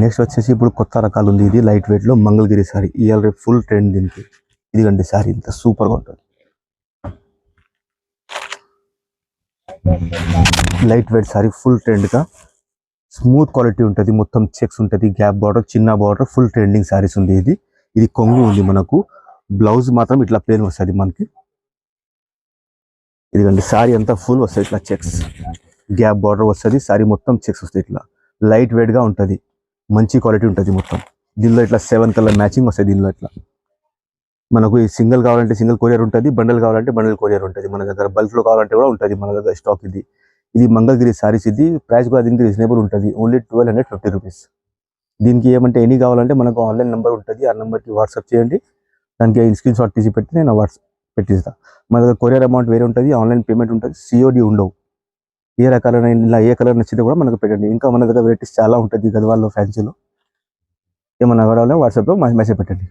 Next వచ్చేసి ఇప్పుడు కొత్త రకాలు ఉంది. ఇది లైట్ వెయిట్లో మంగళగిరి సారీ. ఇవాళ రేపు ఫుల్ ట్రెండ్ దీనికి. ఇదిగండి సారీ ఇంత సూపర్గా ఉంటుంది. లైట్ వెయిట్ సారీ ఫుల్ ట్రెండ్గా స్మూత్ క్వాలిటీ ఉంటుంది. మొత్తం చెక్స్ ఉంటుంది, గ్యాప్ బార్డర్, చిన్న బార్డర్, ఫుల్ ట్రెండింగ్ సారీస్ ఉంది. ఇది కొంగు ఉంది మనకు. బ్లౌజ్ మాత్రం ఇట్లా ప్లేన్ వస్తుంది మనకి. ఇదిగండి సారీ అంతా ఫుల్ వస్తుంది ఇట్లా చెక్స్, గ్యాప్ బార్డర్ వస్తుంది. సారీ మొత్తం చెక్స్ వస్తాయి. ఇట్లా లైట్ వెయిట్గా ఉంటుంది, మంచి క్వాలిటీ ఉంటుంది మొత్తం. దీనిలో ఇట్లా 7 కలర్ మ్యాచింగ్ వస్తుంది. దీనిలో ఇట్లా మనకు ఈ సింగిల్ కావాలంటే సింగిల్ కొరియర్ ఉంటుంది, బండల్ కావాలంటే బండల్ కొరియర్ ఉంటుంది. మన దగ్గర బల్క్లో కావాలంటే కూడా ఉంటుంది మన దగ్గర స్టాక్. ఇది మంగళగిరి సారీస్. ఇది ప్రైస్ కూడా దీనికి రీజనబుల్ ఉంటుంది. Only 1250 rupees. దీనికి ఏమంటే ఎనీ కావాలంటే మనకు ఆన్లైన్ నెంబర్ ఉంటుంది. ఆ నెంబర్కి వాట్సాప్ చేయండి. దానికి స్క్రీన్ షాట్ తీసి పెట్టి నేను వాట్సాప్ పెట్టిస్తాను. మన దగ్గర కొరియర్ అమౌంట్ వేరే ఉంటుంది, ఆన్లైన్ పేమెంట్ ఉంటుంది, సిఓడి ఉండవు. ఏ రకాలైన ఇలా ఏ కలర్ నచ్చితే కూడా మనకు పెట్టండి. ఇంకా మన దగ్గర వెరైటీస్ చాలా ఉంటుంది గద్వాల్లో, ఫ్యాన్సీలో. ఏమన్నా కావాలో వాట్సాప్లో మెసేజ్ పెట్టండి.